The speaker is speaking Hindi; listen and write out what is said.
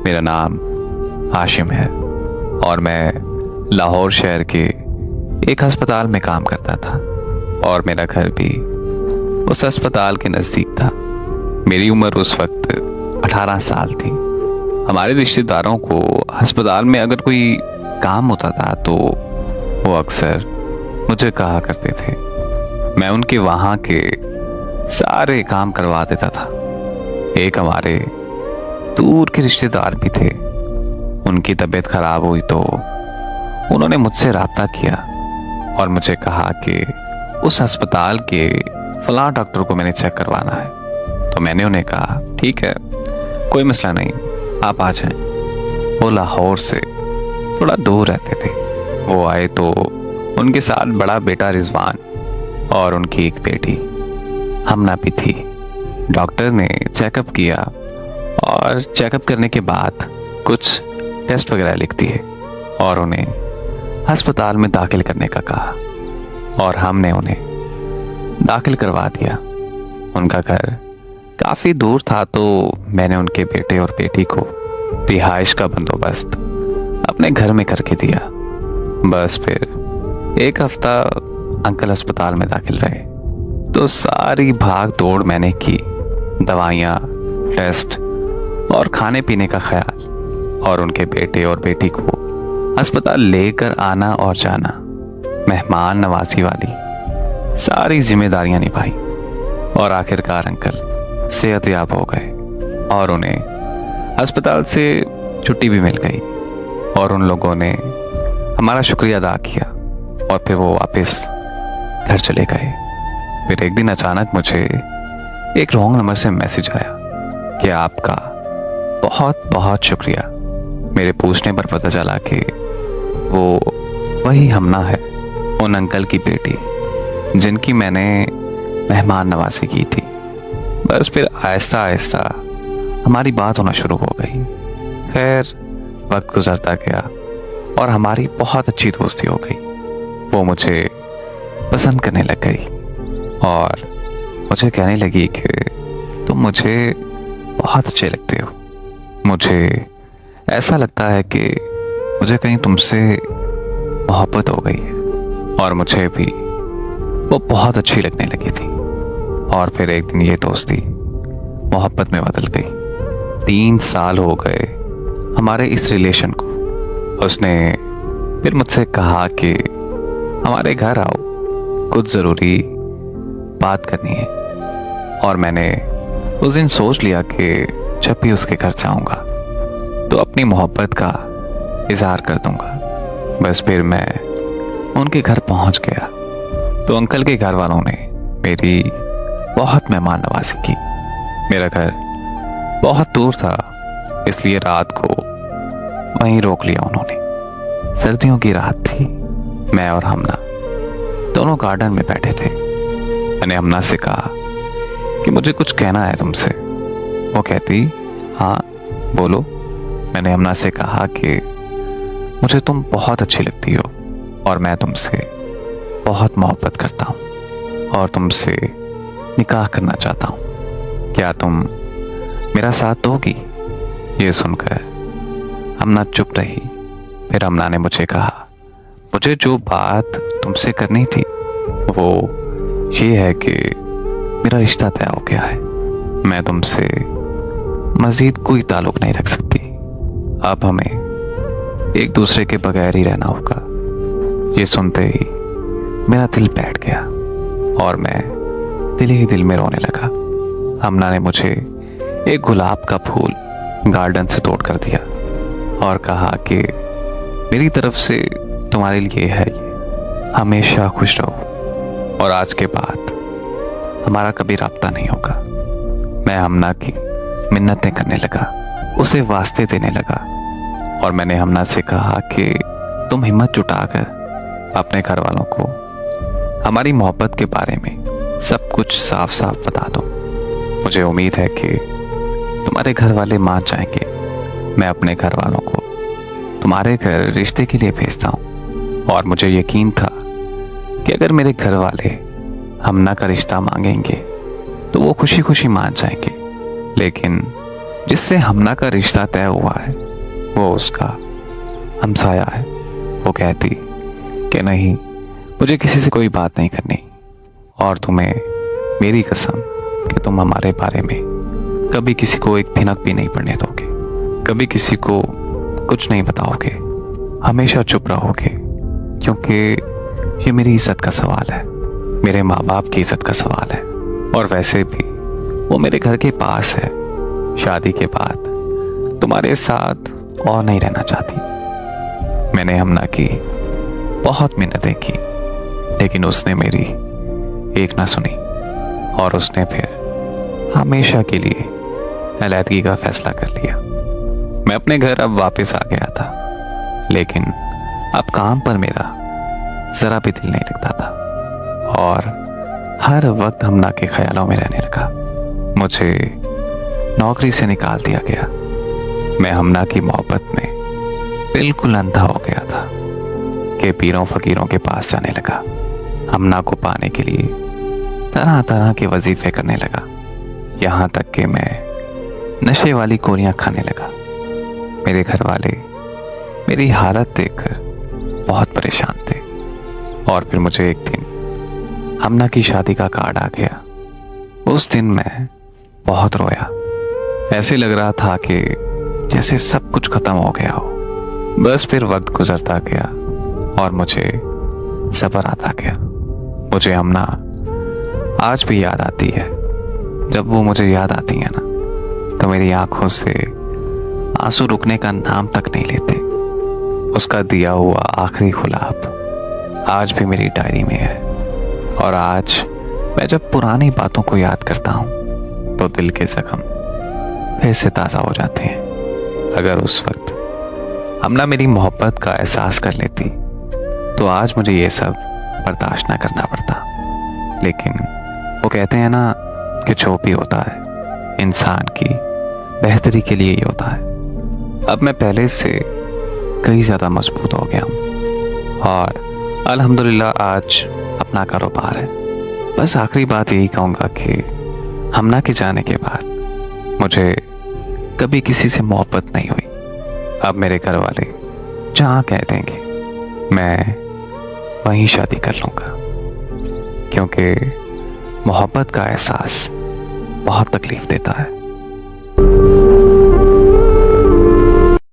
मेरा नाम हाशिम है और मैं लाहौर शहर के एक अस्पताल में काम करता था और मेरा घर भी उस अस्पताल के नज़दीक था। मेरी उम्र उस वक्त 18 साल थी। हमारे रिश्तेदारों को अस्पताल में अगर कोई काम होता था तो वो अक्सर मुझे कहा करते थे। मैं उनके वहाँ के सारे काम करवा देता था। एक हमारे दूर के रिश्तेदार भी थे। उनकी तबीयत खराब हुई तो उन्होंने मुझसे राब्ता किया और मुझे कहा कि उस अस्पताल के फलां डॉक्टर को मैंने चेक करवाना है। तो मैंने उन्हें कहा ठीक है, कोई मसला नहीं, आप आ जाएं। वो लाहौर से थोड़ा दूर रहते थे। वो आए तो उनके साथ बड़ा बेटा रिजवान और उनकी एक बेटी हमना भी थी। डॉक्टर ने चेकअप किया और चेकअप करने के बाद कुछ टेस्ट वगैरह लिख दिए और उन्हें अस्पताल में दाखिल करने का कहा और हमने उन्हें दाखिल करवा दिया। उनका घर काफ़ी दूर था तो मैंने उनके बेटे और बेटी को रिहाइश का बंदोबस्त अपने घर में करके दिया। बस फिर एक हफ्ता अंकल अस्पताल में दाखिल रहे तो सारी भाग दौड़ मैंने की। दवाइयाँ, टेस्ट और खाने पीने का ख्याल और उनके बेटे और बेटी को अस्पताल लेकर आना और जाना, मेहमान नवाजी वाली सारी जिम्मेदारियां निभाई और आखिरकार अंकल सेहतयाब हो गए और उन्हें अस्पताल से छुट्टी भी मिल गई और उन लोगों ने हमारा शुक्रिया अदा किया और फिर वो वापस घर चले गए। फिर एक दिन अचानक मुझे एक रॉन्ग नंबर से मैसेज आया कि आपका बहुत बहुत शुक्रिया। मेरे पूछने पर पता चला कि वो वही हमना है, उन अंकल की बेटी जिनकी मैंने मेहमान नवाजी की थी। बस फिर आहिस्ता आहिस्ता हमारी बात होना शुरू हो गई। खैर वक्त गुजरता गया और हमारी बहुत अच्छी दोस्ती हो गई। वो मुझे पसंद करने लग गई और मुझे कहने लगी कि तुम मुझे बहुत अच्छे लगते हो। मुझे ऐसा लगता है कि मुझे कहीं तुमसे मोहब्बत हो गई है और मुझे भी वो बहुत अच्छी लगने लगी थी। और फिर एक दिन ये दोस्ती मोहब्बत में बदल गई। 3 साल हो गए हमारे इस रिलेशन को। उसने फिर मुझसे कहा कि हमारे घर आओ, कुछ ज़रूरी बात करनी है। और मैंने उस दिन सोच लिया कि जब भी उसके घर जाऊंगा तो अपनी मोहब्बत का इजहार कर दूंगा। बस फिर मैं उनके घर पहुंच गया तो अंकल के घर वालों ने मेरी बहुत मेहमान नवाजी की। मेरा घर बहुत दूर था इसलिए रात को वहीं रोक लिया उन्होंने। सर्दियों की रात थी। मैं और हमना दोनों गार्डन में बैठे थे। मैंने हमना से कहा कि मुझे कुछ कहना है तुमसे। वो कहती हाँ बोलो। मैंने हमना से कहा कि मुझे तुम बहुत अच्छी लगती हो और मैं तुमसे बहुत मोहब्बत करता हूँ और तुमसे निकाह करना चाहता हूँ। क्या तुम मेरा साथ दोगी? ये सुनकर हमना चुप रही। फिर हमना ने मुझे कहा मुझे जो बात तुमसे करनी थी वो ये है कि मेरा रिश्ता तय हो गया है। मैं तुमसे मजीद कोई ताल्लुक नहीं रख सकती। अब हमें एक दूसरे के बगैर ही रहना होगा। ये सुनते ही मेरा दिल बैठ गया और मैं दिल ही दिल में रोने लगा। हमना ने मुझे एक गुलाब का फूल गार्डन से तोड़ कर दिया और कहा कि मेरी तरफ से तुम्हारे लिए है ये, हमेशा खुश रहो और आज के बाद हमारा कभी राब्ता नहीं होगा। मैं हमना की मिन्नतें करने लगा, उसे वास्ते देने लगा और मैंने हमना से कहा कि तुम हिम्मत जुटाकर अपने घर वालों को हमारी मोहब्बत के बारे में सब कुछ साफ साफ बता दो। मुझे उम्मीद है कि तुम्हारे घर वाले मान जाएंगे। मैं अपने घर वालों को तुम्हारे घर रिश्ते के लिए भेजता हूँ और मुझे यकीन था कि अगर मेरे घर वाले हमना का रिश्ता मांगेंगे तो वो खुशी खुशी मान जाएंगे। लेकिन जिससे हमना का रिश्ता तय हुआ है वो उसका हमसाया है, वो कहती कि नहीं, मुझे किसी से कोई बात नहीं करनी, और तुम्हें मेरी कसम कि तुम हमारे बारे में कभी किसी को एक भिनक भी नहीं पड़ने दोगे, कभी किसी को कुछ नहीं बताओगे, हमेशा चुप रहोगे, क्योंकि ये मेरी इज्जत का सवाल है, मेरे माँ बाप की इज्जत का सवाल है। और वैसे भी वो मेरे घर के पास है। शादी के बाद तुम्हारे साथ और नहीं रहना चाहती। मैंने हमना की बहुत मिन्नतें की, लेकिन उसने मेरी एक ना सुनी, और उसने फिर हमेशा के लिए अलैदगी का फैसला कर लिया। मैं अपने घर अब वापस आ गया था, लेकिन अब काम पर मेरा जरा भी दिल नहीं लगता था, और हर वक्त हमना के ख्यालों में रहने लगा। मुझे नौकरी से निकाल दिया गया। मैं हमना की मोहब्बत में बिल्कुल अंधा हो गया था कि पीरों फकीरों के पास जाने लगा। हमना को पाने के लिए तरह तरह के वजीफे करने लगा, यहाँ तक कि मैं नशे वाली गोलियां खाने लगा। मेरे घर वाले मेरी हालत देखकर बहुत परेशान थे, और फिर मुझे एक दिन हमना की शादी का कार्ड आ गया। उस दिन मैं बहुत रोया। ऐसे लग रहा था कि जैसे सब कुछ खत्म हो गया हो। बस फिर वक्त गुजरता गया और मुझे सब्र आता गया। मुझे हमना आज भी याद आती है। जब वो मुझे याद आती है ना, तो मेरी आंखों से आंसू रुकने का नाम तक नहीं लेते। उसका दिया हुआ आखिरी गुलाब आज भी मेरी डायरी में है, और आज मैं जब पुरानी बातों को याद करता हूँ तो दिल के जख्म फिर से ताज़ा हो जाते हैं। अगर उस वक्त हमना मेरी मोहब्बत का एहसास कर लेती तो आज मुझे ये सब बर्दाश्त ना करना पड़ता। लेकिन वो कहते हैं ना कि जो भी होता है इंसान की बेहतरी के लिए ही होता है। अब मैं पहले से कई ज़्यादा मजबूत हो गया हूँ, और अल्हम्दुलिल्लाह आज अपना कारोबार है। बस आखिरी बात यही कहूँगा कि हमना के जाने के बाद मुझे कभी किसी से मोहब्बत नहीं हुई। अब मेरे घर वाले जहाँ कह देंगे मैं वहीं शादी कर लूँगा, क्योंकि मोहब्बत का एहसास बहुत तकलीफ देता है।